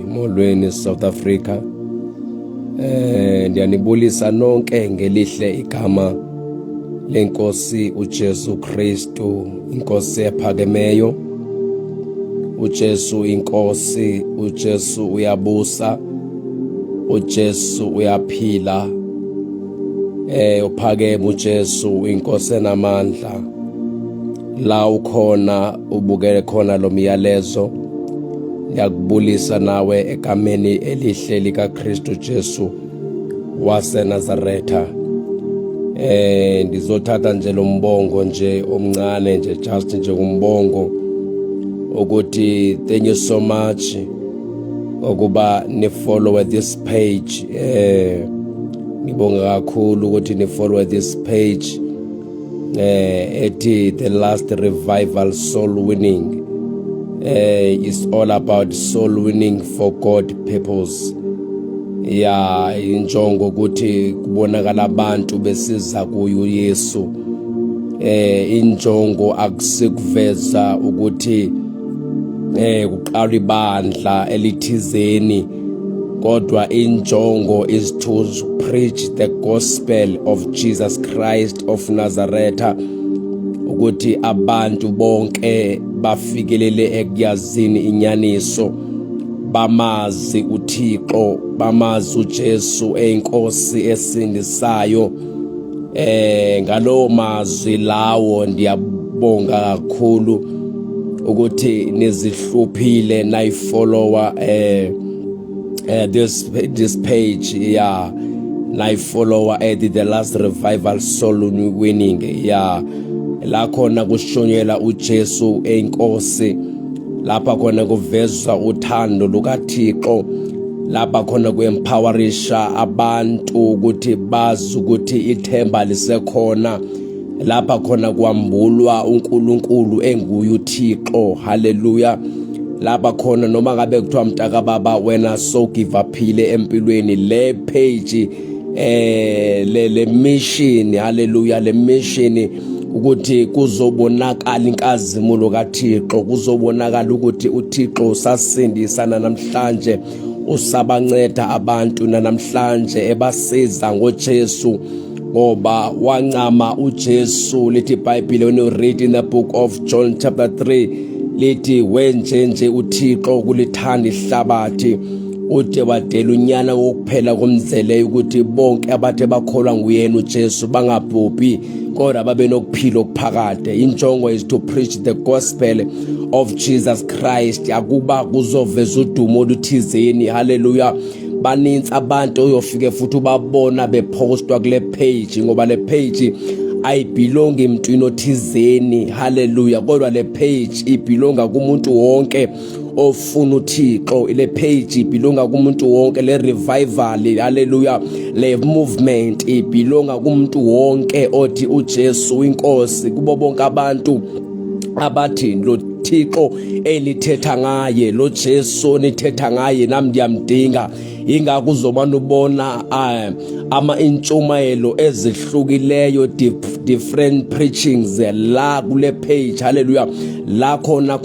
Molweni South Africa. Ndiyanibulisa nonke ngelihle igama lenkosi uJesu Kristu, inkosi ephakemeyo. uJesu inkosi, uJesu uyabusa, uJesu uyaphila. Uphakeme uJesu inkosi enamandla. La ukhona ubukele khona lo myalezo. Ngiyakubulisa nawe egameni elihle lika Kristu Jesu waseNazaretha. Ndizothatha nje lo mbongo nje omncane nje, just nje umbongo ukuthi thank you so much ukuba ni follow this page. Ngibonga kakhulu ukuthi ni follow this page ethi The Last Revival Soul Winning. It's all about soul winning for God purpose. Injongo ukuthi kubonakala abantu besiza kuyo Yesu. Injongo akusikuveza ukuthi kuqala ibandla elithizeni, kodwa injongo is to preach the gospel of Jesus Christ of Nazareth, ukuthi abantu bonke bafikelele ekuyazini inyaniso, bamazi uThixo, bamazi uJesu enkosi esindisayo. Ngalo mazwi lawo ndiyabonga kakhulu ukuthi nizihluphile nayifollower this page, nayifollower The Last Revival Soul Winning. La khona kushonyela uJesu enkosi, lapha khona kuvezwa uthando lukaThixo, lapha khona kuempowerisha abantu ukuthi bazi ukuthi ithemba lisekhona, lapha khona kwambulwa uNkulunkulu enguye uThixo. Hallelujah. Lapha khona noma ngabe kuthiwa mtaka baba wena so give uphile empilweni, le page le mission, hallelujah, le mission ukuthi kuzobonakala inkazimulo kaThixo, kuzobonakala ukuthi uThixo usasindisana namhlanje, usabanceda abantu namhlanje, ebasiza ngoJesu, ngoba wancama uJesu. Lithi iBhayibheli when you read in the book of John chapter 3 lithi wenjenje uThixo kulithanda ihlabathi ude wadela unyana wokuphela komzele ukuthi bonke abathe bakholwa nguyena uJesu bangabhubhi kodwa babe nokuphila okuphakade. Injongo is to preach the gospel of Jesus Christ, akuba kuzoveza udumo oluthizeni. Hallelujah. Baninzi abantu uyofike futhi ubabona bepostwa kule page, ngoba le page ayibelongi emntwini othizeni. Hallelujah. Kodwa le page ibelonga kumuntu wonke ofuna uThixo. Le page ibelonga kumuntu wonke, le revival, hallelujah, le movement ibelonga kumuntu wonke othi uJesu inkosi, kubo bonke abantu abathi lo Thixo elithetha ngaye, lo Jesu nithetha ngaye nami ndiyamdinga. Ingakho uzomana ubona intshumayelo ezihlukileyo, different preachings la kule page. Hallelujah. La khona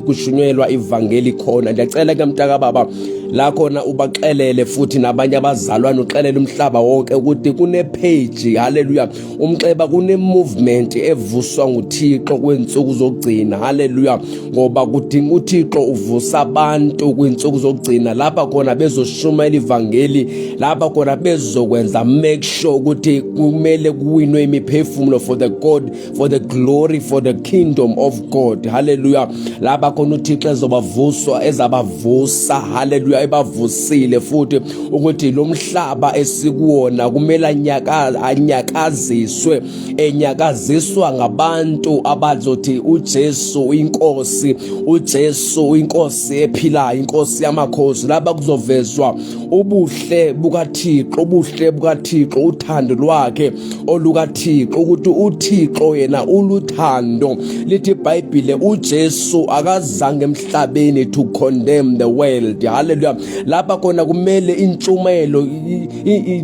kushunyelwa ivangeli khona. Ndiyacela ke mntaka baba, la khona ubaxelele futhi nabanye abazalwane, uxelele umhlaba wonke ukuthi kune page, hallelujah, umxeba kune movement evuswa nguThixo kwensuku zokugcina. Hallelujah. Ngoba kudinga uThixo uvusa abantu kwensuku zokugcina, lapha khona bezoshumayela ivangeli, lapha khona bezokwenza make sure ukuthi kumele kuwinwe imiphefumulo for the glory, for the kingdom of God. Hallelujah. Lapha khona uThixo ezabavusa, hallelujah, ebavusile futhi ukuthi lo mhlaba esikuwona kumele anyakaziswe, enyakaziswa ngabantu abazothi uJesu inkosi, uJesu inkosi ephilayo, inkosi yamakhosi. Lapha kuzovela kuvezwa ubuhle bukaThixo, uthando lwakhe olukaThixo, ukuthi uThixo yena uluthando. Lithi iBhayibhile uJesu akazange emhlabeni to condemn the world. Hallelujah. Lapha khona kumele intshumayelo,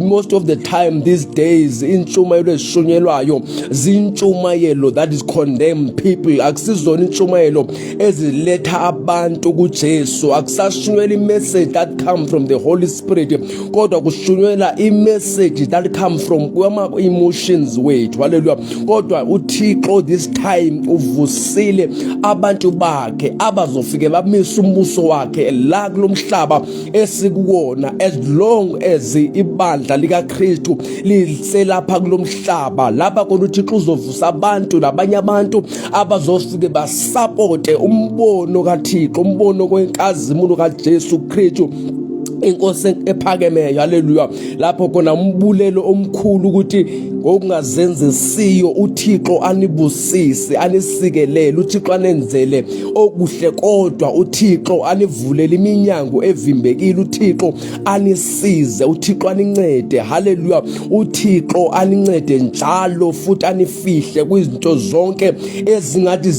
most of the time these days intshumayelo ezishunyelwayo zintshumayelo that is condemn people. Akusizona intshumayelo eziletha abantu kuJesu. Akusashunyela imessage that come from the Holy Spirit, kodwa kushunyela imessage that come from emotions wethu. Hallelujah. Kodwa uThixo this time uvusile abantu bakhe abazofike bamisa umbuso wakhe la kulomhlaba esikuwona, as long as ibandla likaKristu liselapha kulomhlaba. Lapha khona uThixo uzovusa abantu nabanye abantu abazofike basupporte umbono kaThixo, umbono kwenkazimulo kaJesu Kristu, inkosi ephakemeyo. Haleluya. Lapho khona umbulelo omkhulu ukuthi ngokungazenzisiyo uThixo anibusise, anisikelele, uThixo anenzele okuhle, kodwa uThixo anivulele iminyango evimbekile, uThixo anisize, uThixo anincede. Haleluya. uThixo anincede njalo futhi anifihle kwizinto zonke ezingathi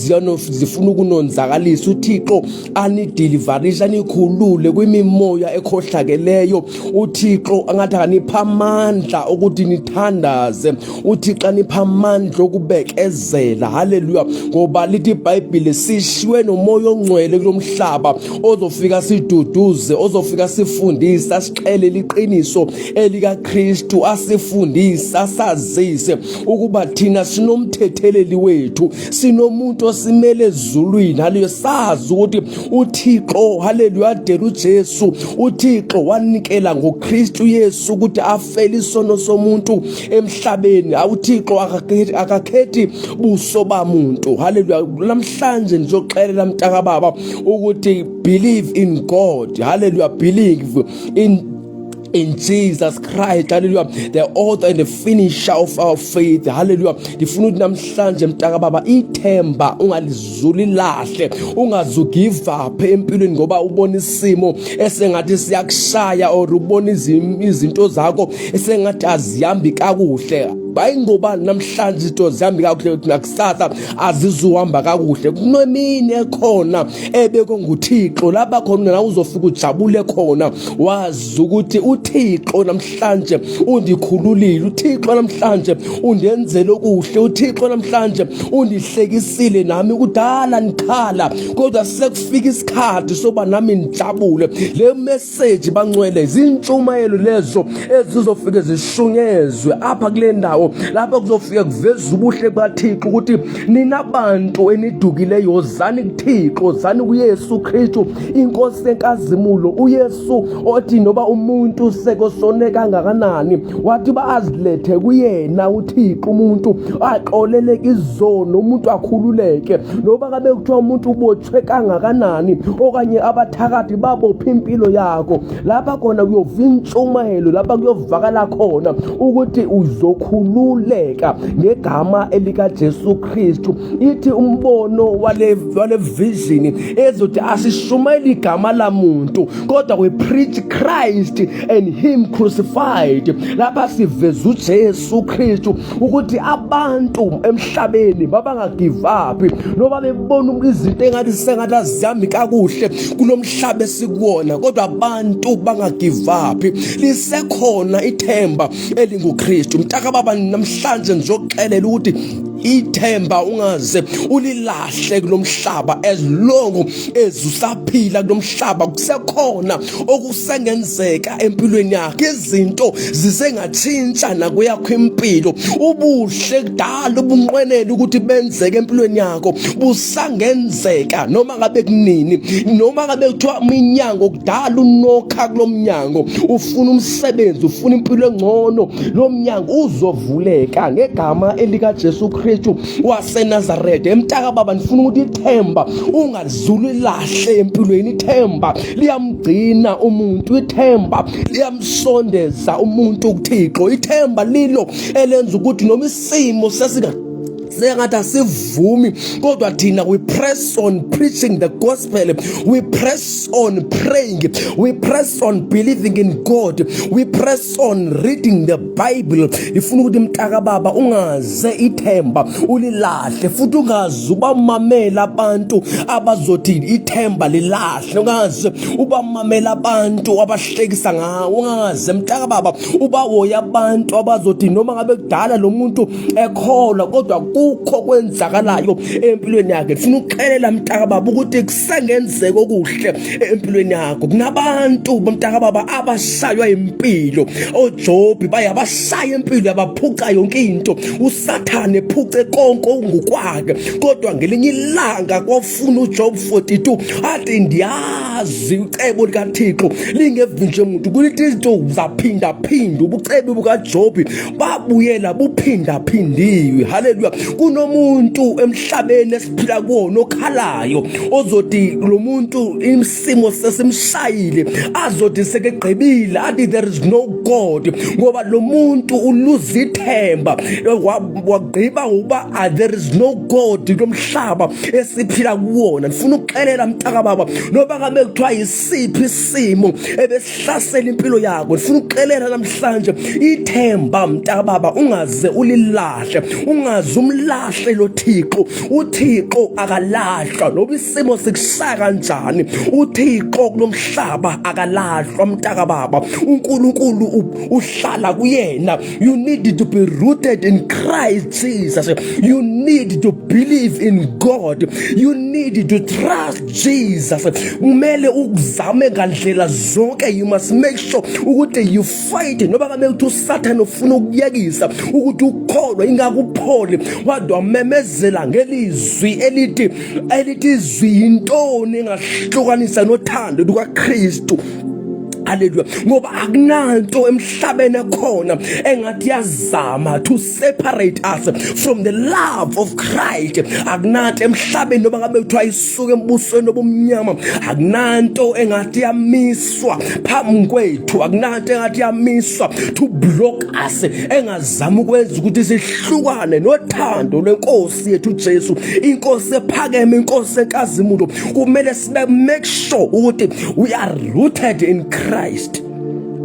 zifuna ukunonzakalisa. uThixo anideliverisha, anikhulule kwimimoya ekhohlakeleyo. uThixo angathi anipha amandla ukuthi nithandaze, uThixo anipha amandla okubekezela. Haleluya. Ngoba lithi iBhayibhile sishiywe nomoya ongcwele kulomhlaba ozofika siduduze, ozofika sifundisa, sixelele iqiniso elikaKristu, asifundisa, asazise ukuba thina sinomthetheleli wethu, sinomuntu osimele ezulwini. Haleluya. Sazi ukuthi uThixo, haleluya, adela uJesu, uThixo wanikela ngoKristu Yesu ukuthi afele isono somuntu emhlabeni. uThixo akakhethi buso bamuntu. Haleluya. Namhlanje ngizoxelela mntaka baba ukuthi believe in God. Haleluya. Believe in Jesus Christ. Hallelujah. The author and the finisher of our faith. Hallelujah. Ndifuna ukuthi namhlanje mntaka baba ithemba ungalizuli lahle, ungazugive up empilweni ngoba ubona isimo esengathi siyakushaya, or ubona izinto zakho esengathi azihambi kakuhle. Bayi ngoba namhlanje izinto zihambi kakuhle, nakusasa azizuhamba kakuhle. Kunemini ekhona ebekwe nguThixo, lapha khona nawe uzofika ujabule khona, wazi ukuthi uThixo namhlanje undikhululile, uThixo namhlanje undenzele okuhle, uThixo namhlanje undihlekisile nami kudala nikhala, kodwa sekufika isikhathi soba nami nijabule. Le message bangcwele zintshumayelo lezo ezizofika zishunyezwe apha kule ndawo, lapha kuzofika kuveza ubuhle baThixo ukuthi nina bantu enidukileyo zani kuThixo, zani kuYesu Kristu, inkosi enkazimulo. uYesu othi noba umuntu sekosone kangakanani wathi bazilethe kuyena uThixo umuntu axoleleke izono, umuntu akhululeke. Noba kabe kuthiwa umuntu ubotshwe kangakanani okanye abathakathi babopha impilo yakho, lapha khona kuyovintshumayelo, lapha kuyovakala khona ukuthi uzokhululeka ngegama elikaJesu Kristu. Ithi umbono wale vision ezothi asishumayeli igama lamuntu, kodwa we preach Christ and him crucified. Lapha siveza uJesu Kristu ukuthi abantu emhlabeni babanga give up, noba bebona izinto engathi sengathi azihambi kakuhle kulomhlaba esikuwona, kodwa abantu banga give up. Lisekhona ithemba elinguKristu. Mntaka baba namhlanje ngizoxelela ukuthi ithemba ungaze ulilahle kulomhlaba, as long as usaphila kulomhlaba kusekhona okusengenzeka empilweni yakhe. Izinto zisengatshintsha nakuyakho impilo, ubuhle kudala ubunqwenela ukuthi benzeke empilweni yakho busangenzeka noma ngabe kunini, noma ngabe kuthiwa iminyango kudala unokha kulomnyango, ufuna umsebenzi, ufuna impilo engcono, lo mnyango uzovuleka ngegama elikaJesu Kristu waseNazaretha. Mntaka baba ndifuna ukuthi ithemba ungazuli lahle empilweni. Ithemba liyamgcina umuntu, ithemba liyamsondeza umuntu kuThixo, ithemba lilo elenza ukuthi noma isimo sengathi asivumi, kodwa thina we press on preaching the gospel, we press on praying, we press on believing in God, we press on reading the Bible. Ifuna ukuthi mntaka baba ungaze ithemba ulilahle, futhi ungaze ubamamela abantu abazothi ithemba lilahle, ungaze ubamamela abantu abahlekisa ngawe, ungaze mntaka baba ubawoya abantu abazothi noma ngabe kudala lo muntu ekholwa kodwa kukho kwenzakalayo empilweni yakhe. Ngifuna ukuxelela mntaka baba ukuthi kusengenzeka okuhle empilweni yakho. Kunabantu mntaka baba abashaywa impilo, oJob bayabashaya impilo, yabaphuca yonke into, uSathane ephuce konke ongokwakhe, kodwa ngelinye ilanga kwafuna uJob 42 athi ndiyazi ucebo likaThixo lingevinje umuntu, kulithi izinto zaphinda phinda, ubucebe bukaJob babuyela buphinda phindiwe. Haleluya. Kunomuntu emhlabeni esiphila kuwona okhalayo, ozothi lo muntu isimo sesimshayile, azothi sekegqibile, athi there is no God, ngoba lo muntu uluza ithemba, wagqiba uba there is no God lomhlaba esiphila kuwona. Ngifuna ukuxelela mntaka baba, noba ngabe kuthiwa yisiphi isimo ebesihlasela impilo yakho, ngifuna ukuxelela namhlanje ithemba mntaka baba ungaze ulilahle, ungaze umlahle lo Thixo. uThixo akalahlwa noba isimo sikushaya kanjani, uThixo kulomhlaba akalahlwa mntaka baba. uNkulunkulu uhlala kuyena. You need to be rooted in Christ Jesus, you need to believe in God, you need to trust Jesus. Kumele ukuzame ngandlela zonke, you must make sure ukuthi you fight, noba kame uthi uSathane ufuna ukuyekisa ukuthi ukholwe ingakupholi, wadwa memezela ngelizwi elithi izwi yintoni engahlukanisa nothando lukaKristu. Hallelujah. Ngoba akunanto emhlabeni ekhona engathi yazama to separate us from the love of Christ. Akunanto emhlabeni noba ngabe kuthiwa isuke embusweni obumnyama, akunanto engathi yamiswa phambi kwethu, akunanto engathi yamiswa to block us, engazama ukwenza ukuthi sihlukane nothando lwenkosi yethu Jesu, inkosi ephakeme, inkosi enkazimulo. Kumele sibe make sure ukuthi we are rooted in Christ.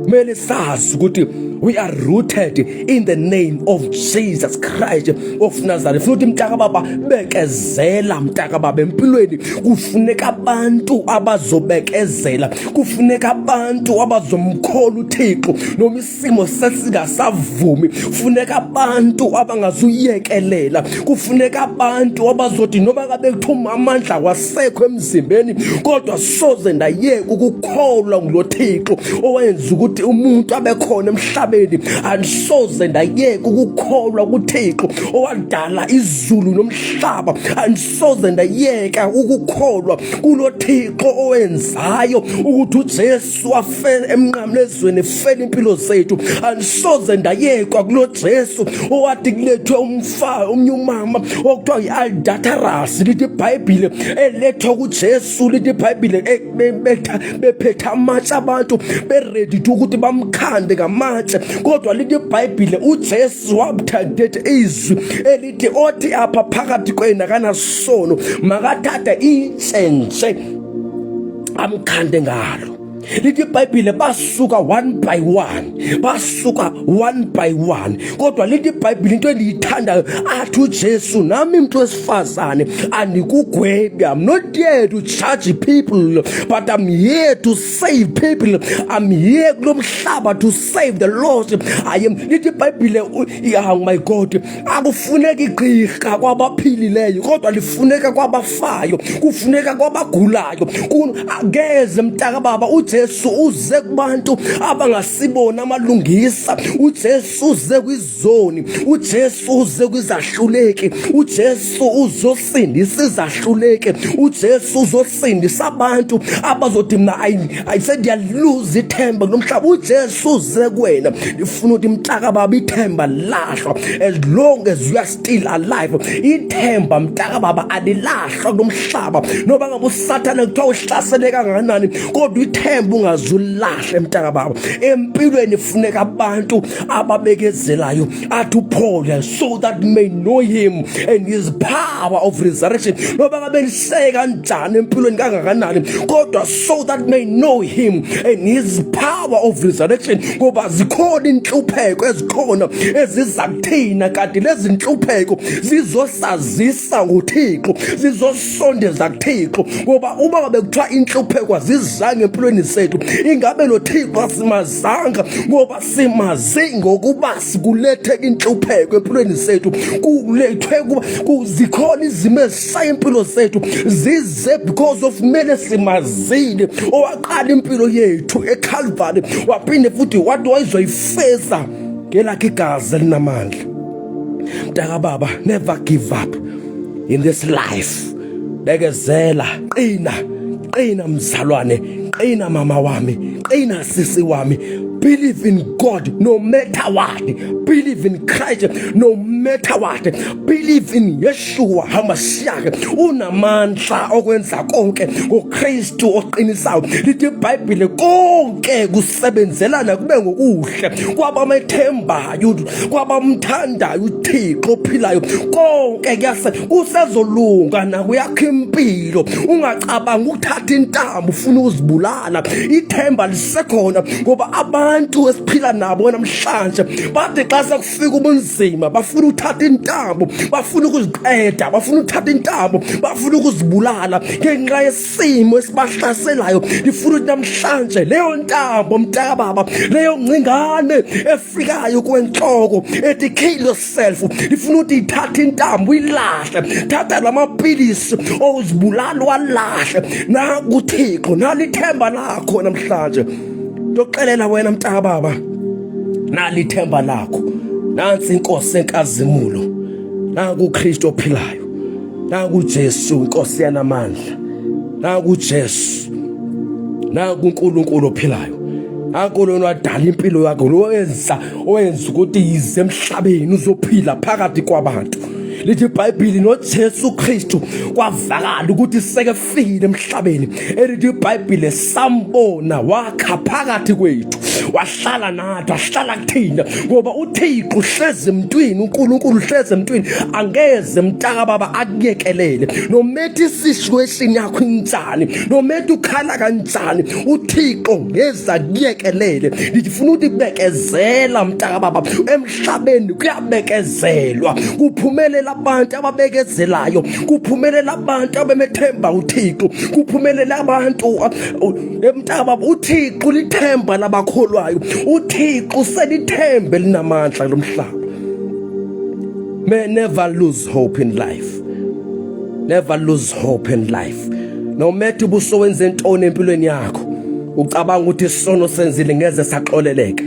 Mele sazi ukuthi we are rooted in the name of Jesus Christ of Nazareth. Futhi mntaka baba bekezela mntaka baba empilweni, kufuneka abantu abazobekezela, kufuneka abantu abazomkhola uThixo noma isimo sesingasavumi, kufuneka abantu abangazuyekelela, kufuneka abantu abazothi noma kabe kuthuma amandla wasekho emzimbeni kodwa soze ndayeka ukukholwa ngulo Thixo owenza ukuthi umuntu abekhona emhlabeni, andisoze ndayeka ukukholwa kuThixo owadala izulu nomhlaba, andisoze ndayeka ukukholwa kulo Thixo owenzayo ukuthi uJesu afele emnqamlezweni efela impilo zethu, andisoze ndayeka kulo Jesu owathi kulethwe umnyumama okuthiwa yi-Adulterous, lithi iBhayibhile elethwa kuJesu, lithi iBhayibhile bephethe amatshe abantu beredi ukuthi bamkhande ngamatshe, kodwa lithi iBhayibhile uJesu wamthatha izwi elithi othi apha phakathi kwena kanasono makathathe itshe amkhande ngalo. Lithi iBhayibhile basuka one by one, kodwa lithi iBhayibhile into endiyithandayo athi uJesu, nami umuntu wesifazane andikugwebi, I'm not here to judge people but I'm here to save people, I'm here kulo mhlaba to save the lost. Lithi iBhayibhile, oh my God, akufuneka igqirha kwabaphilileyo kodwa lifuneka kwabafayo, kufuneka kwabagulayo. Ngeze mntaka baba uJesu uze kubantu abangasibona amalungisa, uJesu uze kwizoni, uJesu uze kwizahluleki, uJesu uzosindisa izahluleki, uJesu uzosindisa abantu abazothi mina I said yaluze ithemba kulomhlaba. uJesu uze kuwena. Ngifuna ukuthi mntaka baba ithemba lahlwa, as long as you are still alive, ithemba mntaka baba alilahlwa kulomhlaba. Noba ngabe uSathane kuthiwa uhlasele kangakanani, kodwa ithemba ithemba ungazulahle mntaka baba. Empilweni funeka abantu ababekezelayo athi uPaul, so that may know him and his power of resurrection. Noba ngabe liseke kanjani empilweni kangakanani, kodwa so that may know him and his power of resurrection. Ngoba zikhona inhlupheko ezikhona eziza kuthina, kanti lezi inhlupheko zizosazisa ngoThixo, zizosondeza kuThixo. Ngoba uma ngabe kuthiwa inhlupheko azizange empilweni zethu, ingabe lo Thixo asimazanga, ngoba simazi ngokuba sikulethe inhlupheko empilweni zethu. Kulethwe zikhona izimo ezishaya impilo zethu, zize because of mele simazile owaqala impilo yethu eCalvary, waphinde futhi wathi wayizoyifeza ngelakhe igazi elinamandla. Mntaka baba, never give up in this life. Bekezela, qina mzalwane, qina mama wami, qina sisi wami. Believe in God no matter what. Believe in Christ no matter what. Believe in Yeshua HaMashiach. Unamandla okwenza konke ngoKristu oqinisayo. Lithi iBhayibheli konke kusebenzelana kube ngokuhle kwabamethembayo, kwabamthandayo uThixo ophilayo. Konke kusezolunga nakuyakha impilo. Ungacabanga ukuthatha intambo ufuna ukuzibulala. Ithemba lisekhona ngoba abantu esiphila nabo namhlanje bathi xa sekufika ubunzima bafuna ukuthatha intambo, bafuna ukuziqeda, bafuna ukuthatha intambo, bafuna ukuzibulala ngenxa yesimo esibahlaselayo. Ndifuna ukuthi namhlanje leyo ntambo mntaka baba, leyo ngcingane efikayo kwenhloko ethi kill yourself, ndifuna ukuthi ithathe intambo uyilahle. Thatha lamapilisi ozibulala walahle na kuThixo, nalithemba lakho namhlanje. Ndoxelela wena mntaka baba, nalithemba lakho. Nansi inkosi enkazimulo, nanku uKristu ophilayo, nanku uJesu inkosi yanamandla, nanku uJesu, nanku uNkulunkulu ophilayo, nanku lona wadala impilo yakho, lo owenza ukuthi yize emhlabeni uzophila phakathi kwabantu. Lithi iBhayibheli noJesu Kristu kwavakala ukuthi sekefile emhlabeni. Elithi iBhayibheli sambona wakha phakathi kwethu, wahlala nathi, wahlala kuthina, ngoba uThixo uhlezi emntwini, uNkulunkulu uhlezi emntwini. Angeze mntaka baba akuyekelele nomethi isituation yakho injani, nomethi ukhala kanjani, uThixo ngeza kuyekelele. Ndifuna ukuthi bekezela mntaka baba, emhlabeni kuyabekezelwa, kuphumelela abantu ababekezelayo, kuphumelela abantu abemethemba uThixo, kuphumelela abantu mntaka baba. uThixo lithemba labakholwayo, uThixo selithembe linamandla lomhlaba. May never lose hope in life. Never lose hope in life. No matter ubuso wenze intoni empilweni yakho, ucabanga ukuthi isono senzile ngeze saxoleleka.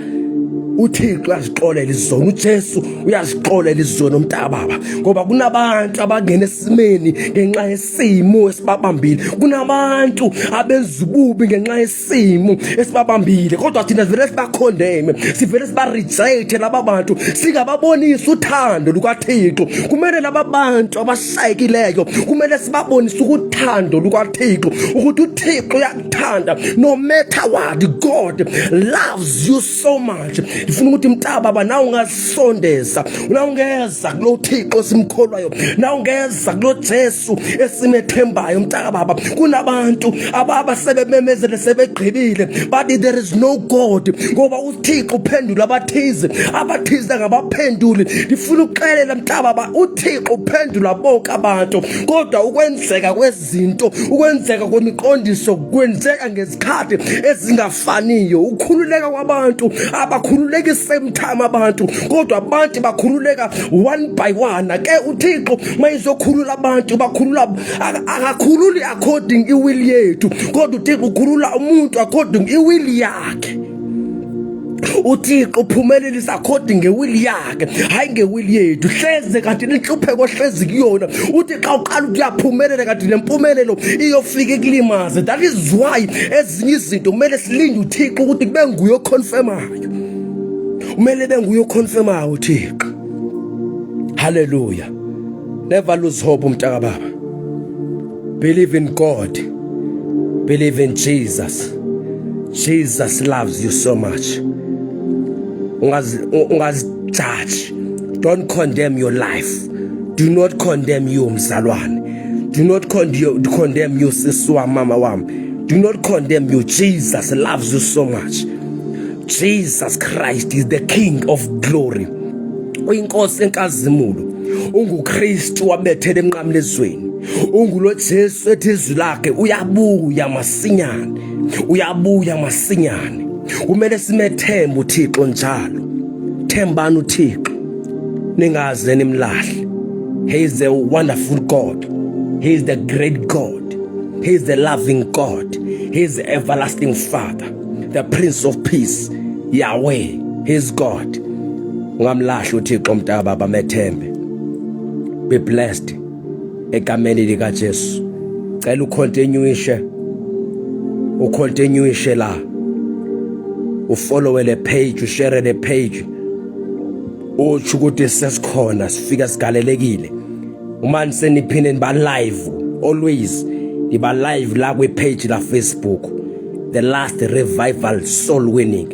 uThixo uyazixolela izono, uJesu uyazixolela izono mntaka baba, ngoba kunabantu abangena esimeni ngenxa yesimo esibabambile, kunabantu abenza ububi ngenxa yesimo esibabambile, kodwa thina sivele sibakhondeme, sivele sibareject laba bantu, singababonisa uthando lukaThixo. Kumele laba bantu abashayekileyo, kumele sibabonise ukuthando lukaThixo, ukuthi uThixo uyakuthanda no matter what. God loves you so much. Ndifuna ukuthi mntaka baba nawe ungasondeza, nawe ungeza kulo Thixo esimkholwayo, nawe ungeza kulo Jesu esimethembayo mntaka baba. Kunabantu ababa sebememezele sebegqibile bathi there is no God, ngoba uThixo uphendula abathize, abathize ngabaphenduli. Ndifuna ukuxelela mntaka baba, uThixo uphendula bonke abantu, kodwa ukwenzeka kwezinto, ukwenzeka kwemiqondiso kwenzeka ngezikhathi ezingafaniyo. Ukhululeka kwabantu abakhululeki same time abantu, kodwa abantu bakhululeka one by one. Ke uThixo mayizokhulula abantu bakhulula, akakhululi according iwill yethu, kodwa uThixo ukhulula umuntu according iwill yakhe. uThixo uphumelelisa according ngewill yakhe, hayi ngewill yethu. Hleze kanti lenhlupheko hlezi kuyona, uthi xa uqala ukuyaphumelela kanti lempumelelo iyofika ikulimaze. That is why ezinye izinto kumele silinde uThixo ukuthi kube nguye oconfirmayo, kumele benguye oconfirmayo uThixo. Hallelujah. Never lose hope mntaka baba. Believe in God, believe in Jesus. Jesus loves you so much. Judge. Don't condemn your life. Do not condemn you, mzalwane. Do not condemn you, siswa mama wam. Do not condemn you. Jesus loves you so much. Jesus Christ is the King of glory. Uyinkosi enkazimulo. UnguKristu wabethele emnqamlezweni. Ungulo Jesu ethi izwi lakhe uyabuya masinyane. Uyabuya masinyane. Kumele simethembe uThixo njalo. Thembani uThixo. Ningaze nimlahle. He is a wonderful God. He is the great God. He is the loving God. He is the everlasting Father. The Prince of Peace. Yahweh. He is God. Ungamlahle uThixo mntaka baba methembe. Be blessed. Egameni lika Jesu. Cela ucontinuishe la. Ufollow the page, ushare the page. Utsho ukuthi sesikhona sifika sigalelekile. Uma niseniphinde niba live always niba live la kwi page la Facebook. The Last Revival Soul Winning.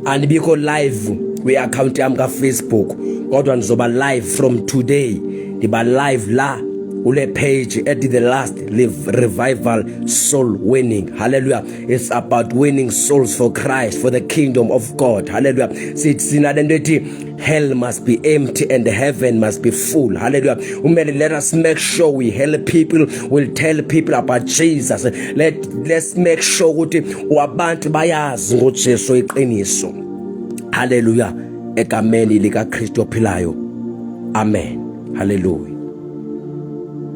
And biko live we account yami ka Facebook. Kodwa nizoba live from today. Niba live la ule page at the Last Revival Soul Winning. Hallelujah. It's about winning souls for Christ, for the kingdom of God. Hallelujah. Hell must be empty and heaven must be full. Hallelujah. Let us make sure we help people, we'll tell people about Jesus. Let's make sure ukuthi wabantu bayazi ngoJesu iqiniso. Hallelujah. Egameni lika Kristu ophilayo. Amen. Hallelujah.